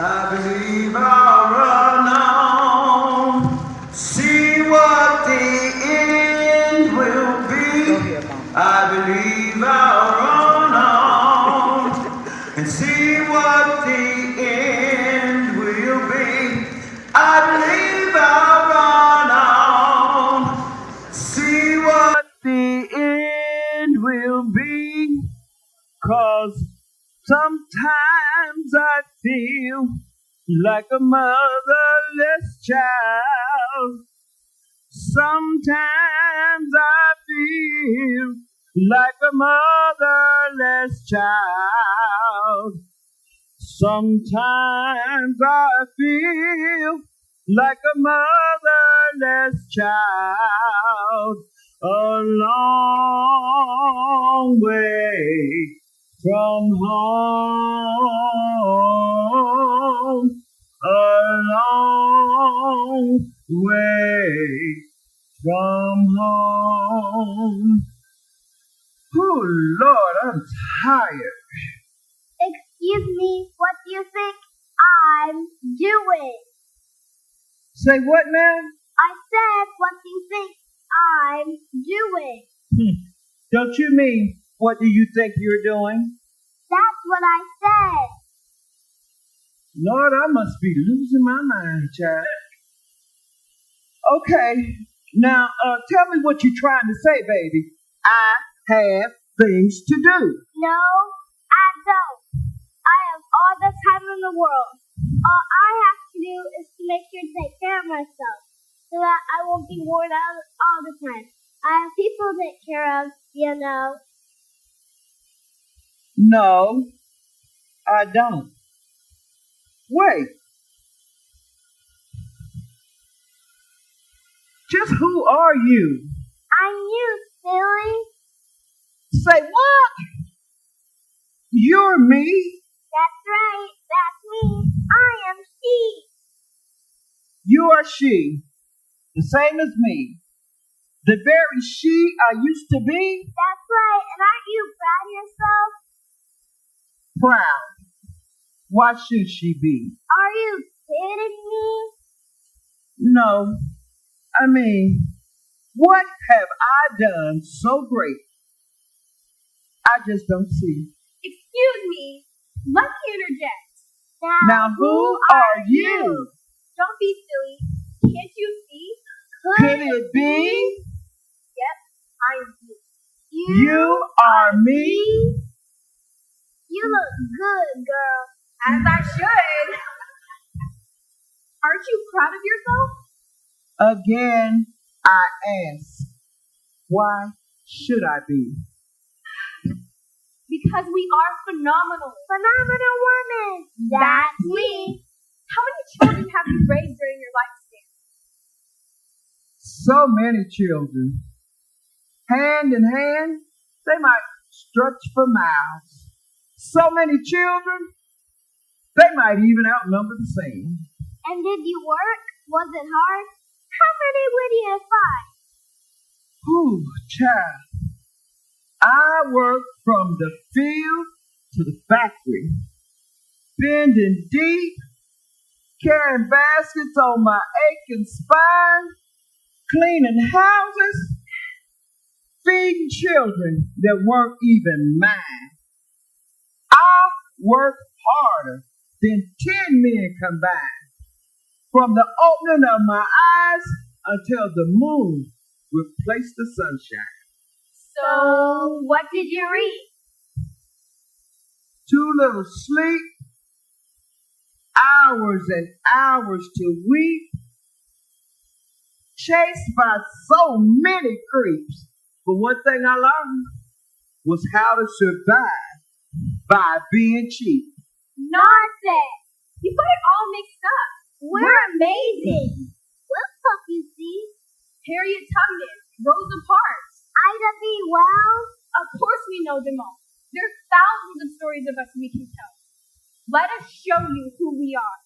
I believe I'll run on, see what the end will be. I believe I'll run on and see what the end will be. I believe I'll run on, see what the end will be. 'Cause sometimes I feel like a motherless child. Sometimes I feel like a motherless child. Sometimes I feel like a motherless child. A long way from home, a long way from home. Oh, Lord, I'm tired. Excuse me, what do you think I'm doing? Say what now? I said, what do you think I'm doing? Don't you mean, what do you think you're doing? That's what I said. Lord, I must be losing my mind, child. Okay, now tell me what you're trying to say, baby. I have things to do. No, I don't. I have all the time in the world. All I have to do is to make sure to take care of myself so that I won't be worn out all the time. I have people to take care of, you know. No, I don't. Wait. Just who are you? I'm you, silly. Say what? You're me? That's right, that's me. I am she. You are she, the same as me. The very she I used to be? That's right, and aren't you proud of yourself? Proud. Why should she be? Are you kidding me? No. I mean, what have I done so great? I just don't see. Excuse me. Let me interject. Now who are you? Don't be silly. Can't you see? Could it be? Yep, I am you. You are me? You look good, girl. As I should. Aren't you proud of yourself? Again, I ask, why should I be? Because we are phenomenal. Phenomenal woman. That's me. How many children have you raised during your lifespan? So many children. Hand in hand, they might stretch for miles. So many children, they might even outnumber the same. And did you work? Was it hard? How many would you find? Ooh, child. I worked from the field to the factory, bending deep, carrying baskets on my aching spine, cleaning houses, feeding children that weren't even mine. I worked harder than 10 men combined, from the opening of my eyes until the moon replaced the sunshine. So, what did you read? Too little sleep, hours and hours to weep, chased by so many creeps. But one thing I learned was how to survive by being cheap. Nonsense! You got it all mixed up. We're amazing. We'll help you see. Harriet Tubman, Rosa Parks, Ida B. Wells. Of course we know them all. There are thousands of stories of us we can tell. Let us show you who we are.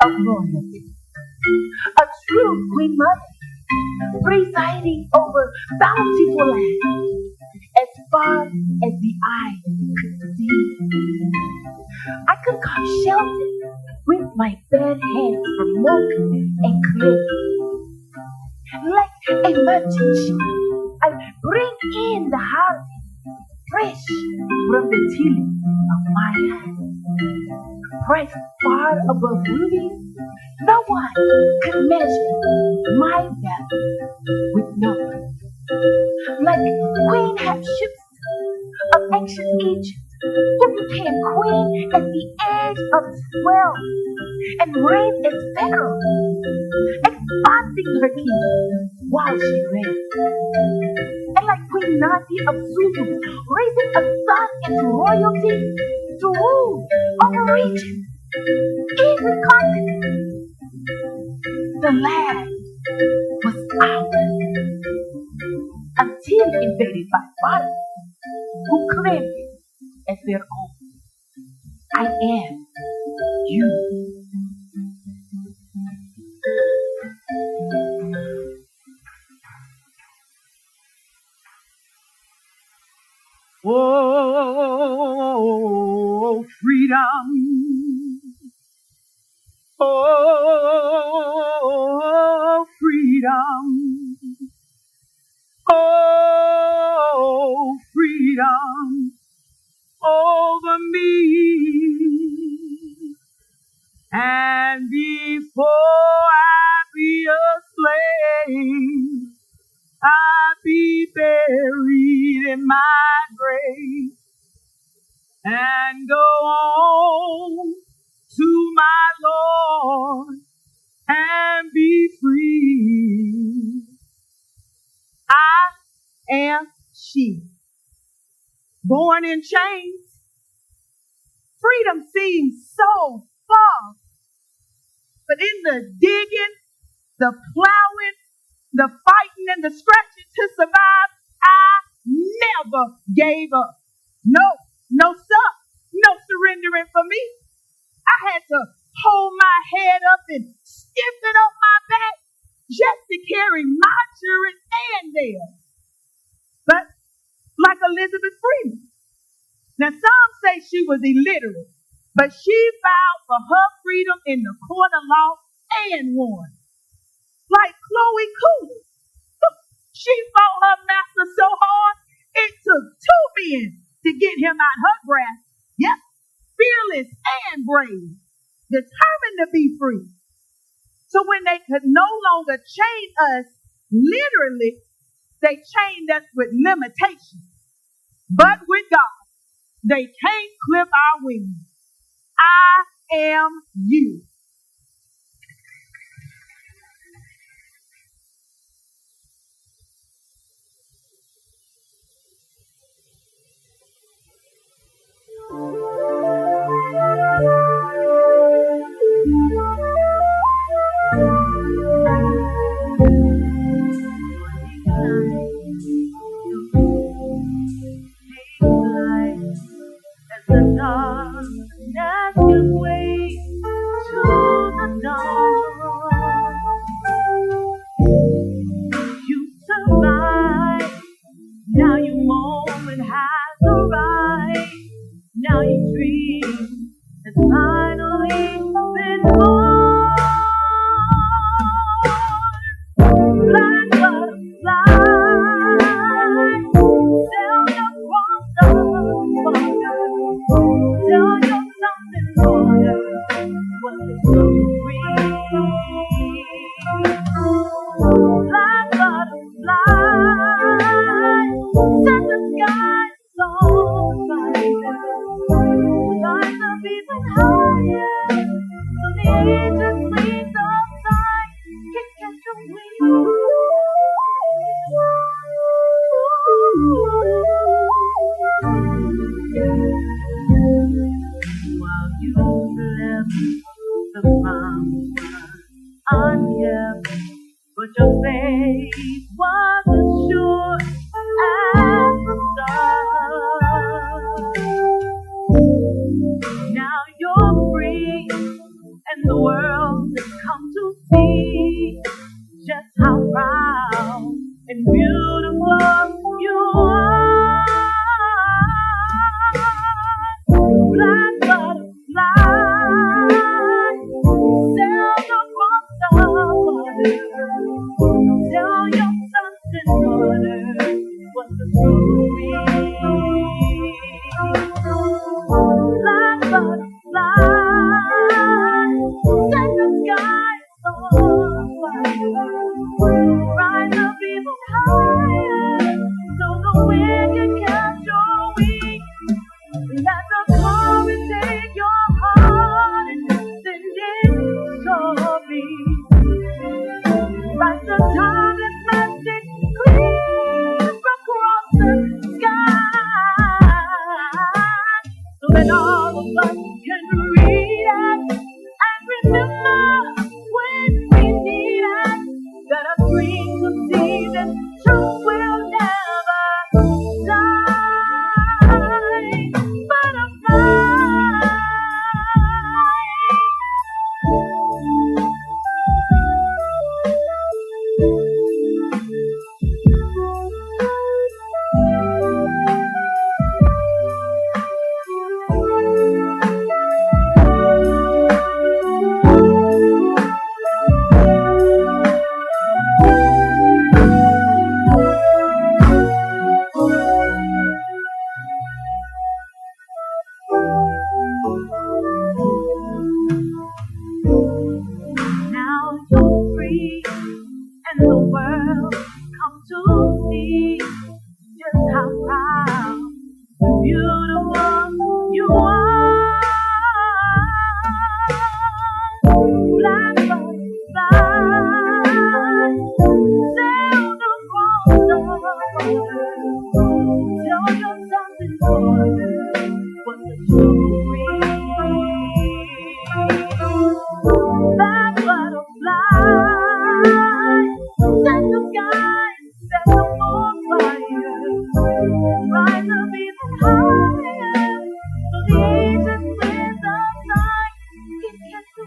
of royalty. A true queen mother, presiding over bountiful land, as far as the eye could see. I could come shelter with my bare hands from milk and clay. Like a merchant ship, I bring in the harvest fresh from the tilling of my hand. Priced far above rubies, no one could measure my value with numbers. Like Queen Hatshepsut of ancient Egypt, who became queen at the age of 12 and reigned as pharaoh, expanding her kingdom while she reigned. And like Queen Nandi of Subu, raising a son into royalty to rule over regions, even continents. The land was ours until invaded by foreigners who claimed it as their own. I am you. Oh, freedom. Oh, freedom. Oh, freedom over me. And before I be a slave, I'll be buried in my grave and go on to my Lord and be free. I am she. Born in chains, freedom seems so far. But in the digging, the plowing, the fighting, and the scratching to survive, I never gave up. No stop, no surrendering for me. I had to hold my head up and stiffen up my back just to carry my children and theirs. But like Elizabeth Freeman, now some say she was illiterate, but she vowed for her freedom in the court of law and won. Like Chloe Cooler, she fought her master so hard it took two men to get him out her grasp. Yep, fearless and brave, determined to be free. So when they could no longer chain us literally, they chained us with limitations. But with God, they can't clip our wings. I am you. The darkness gives way to the dawn. You survive, now your moment has arrived. Now your dream has finally been born. Black butterfly, sail across the water. Tell you something more, what is so free. Black butterfly, set the sky so bright. Rise up even higher, so the angels lead the side. Catch your wings. While you left, the promise was unkept, but your faith was as sure as the stars. Now you're free, and the world to see just how proud and beautiful you are. Black butterfly, sailed across the water. Tell your sons and daughters what the story is. Black butterfly, set the sky on fire. Rise up even higher, so the wind can catch your wings. Let the chorus take your heart and send it soaring. Write the timeless message clear across the sky, so that all of us can read it and remember when we need it, that a dream of season truth will never die. Butterfly. Now you're free, and the world come to see just how proud and beautiful you are. Black butterfly, sailed across the water. Tell your sons and daughters what the story is. That butterfly, set the sky, set them on fire. Rise up even higher, so the ancient winds of night can get to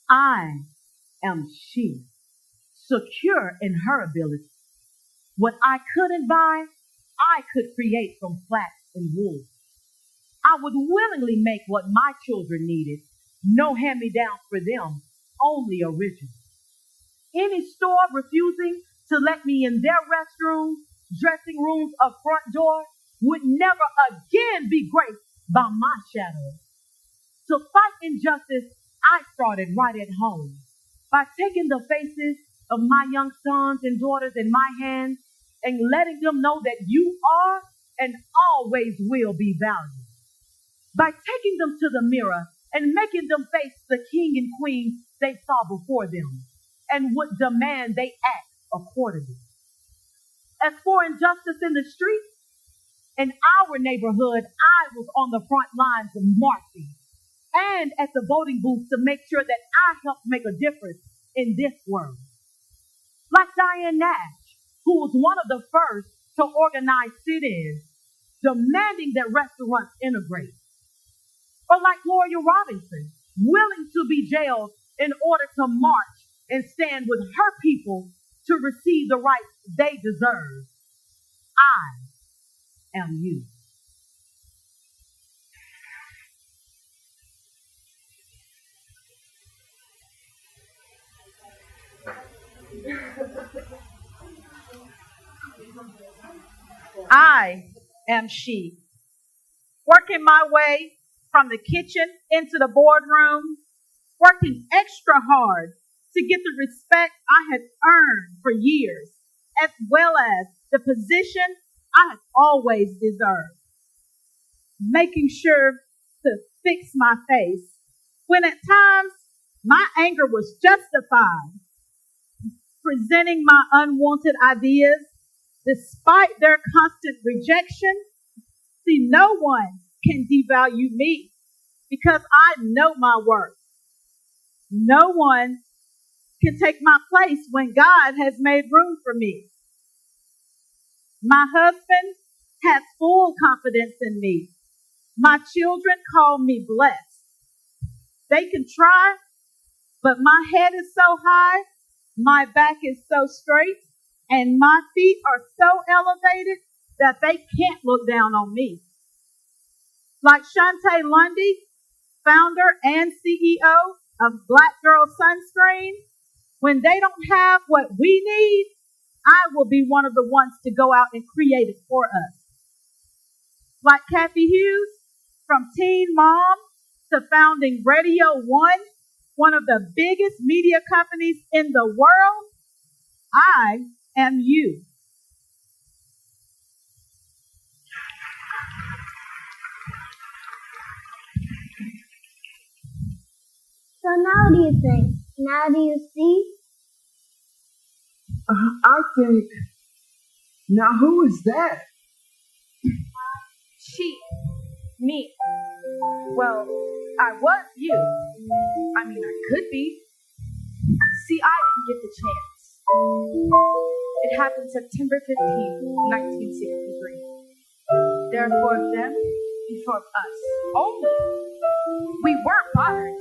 I am she, secure in her ability. What I couldn't buy, I could create from flax and wool. I would willingly make what my children needed. No hand-me-downs for them, only original. Any store refusing to let me in their restrooms, dressing rooms, or front door would never again be graced by my shadow. To fight injustice, I started right at home by taking the faces of my young sons and daughters in my hands and letting them know that you are and always will be valued. By taking them to the mirror and making them face the king and queen they saw before them and would demand they act accordingly. As for injustice in the streets, in our neighborhood, I was on the front lines marching and at the voting booth to make sure that I helped make a difference in this world. Like Diane Nash, who was one of the first to organize sit-ins, demanding that restaurants integrate. Or like Gloria Robinson, willing to be jailed in order to march and stand with her people to receive the rights they deserve. I am you. I am she, working my way from the kitchen into the boardroom, working extra hard to get the respect I had earned for years, as well as the position I had always deserved, making sure to fix my face when at times my anger was justified, presenting my unwanted ideas, despite their constant rejection. See, no one can devalue me because I know my worth. No one can take my place when God has made room for me. My husband has full confidence in me. My children call me blessed. They can try, but my head is so high, my back is so straight, and my feet are so elevated that they can't look down on me. Like Shantae Lundy, founder and CEO of Black Girl Sunscreen, when they don't have what we need, I will be one of the ones to go out and create it for us. Like Kathy Hughes, from teen mom to founding Radio one of the biggest media companies in the world, I am you. So now what do you think? Now do you see? I think, now who is that? She. Me. Well, I was you. I mean, I could be. See, I didn't get the chance. It happened September 15th, 1963. There are four of them and four of us. Only. We weren't bothered.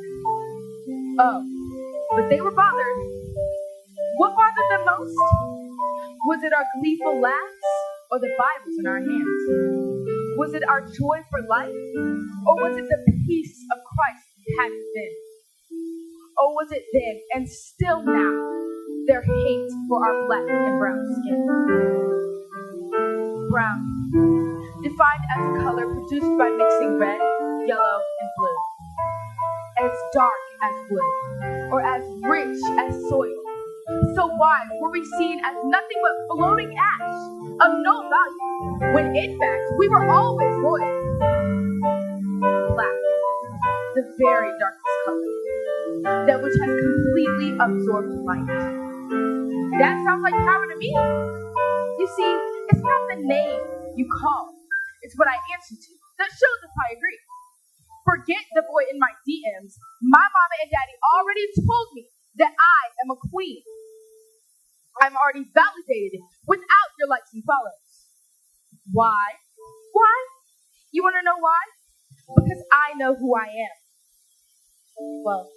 Oh, but they were bothered. What bothered them most? Was it our gleeful laughs or the Bibles in our hands? Was it our joy for life? Or was it the peace of Christ we had within? Or was it then and still now their hate for our black and brown skin? Brown, defined as a color produced by mixing red, yellow, and blue. As dark as wood, or as rich as soil. So why were we seen as nothing but floating ash of no value, when in fact we were always royal? Black, the very darkest color, that which has completely absorbed light. That sounds like power to me. You see, it's not the name you call, it's what I answer to that shows if I agree. Forget the boy in my DMs. My mama and daddy already told me that I am a queen. I'm already validated without your likes and follows. Why? Why? You want to know why? Because I know who I am. Well,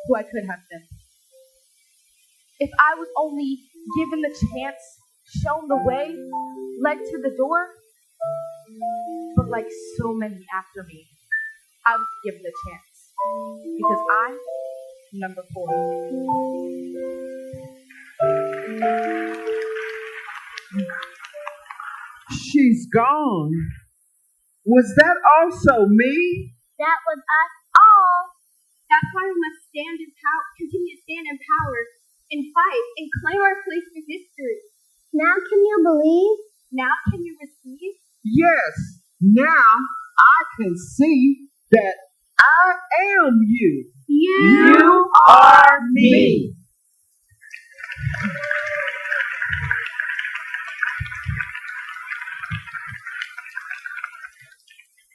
who I could have been. If I was only given the chance, shown the way, led to the door. But like so many after me, I was given the chance. Because I'm number 4. She's gone. Was that also me? That was us all. That's why we must continue to stand in power and fight and claim our place in history. Now can you believe? Now can you receive? Yes, now I can see that I am you. You are me.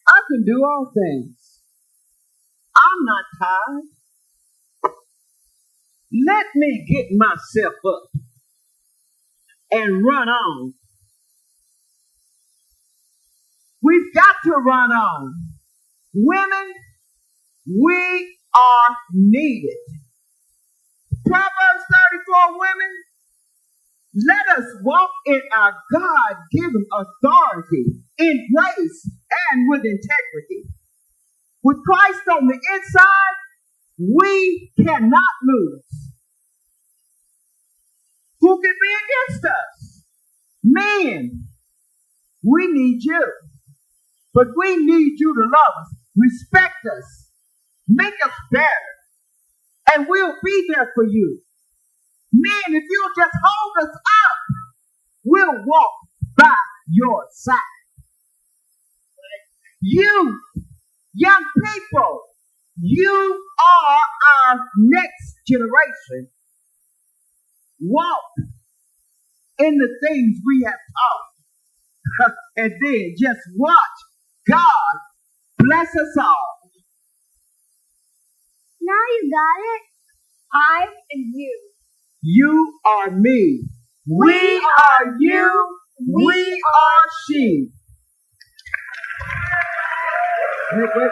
I can do all things. I'm not tired. Let me get myself up and run on. We've got to run on. Women, we are needed. Proverbs 34, women, let us walk in our God-given authority, in grace and with integrity. With Christ on the inside, we cannot lose. Who can be against us? Men, we need you. But we need you to love us, respect us, make us better, and we'll be there for you. Men, if you'll just hold us up, we'll walk by your side. You, young people, you are our next generation. walk in the things we have taught. And then just watch God bless us all. Now you got it. I and you. You are me. We are you. We are she. Wait.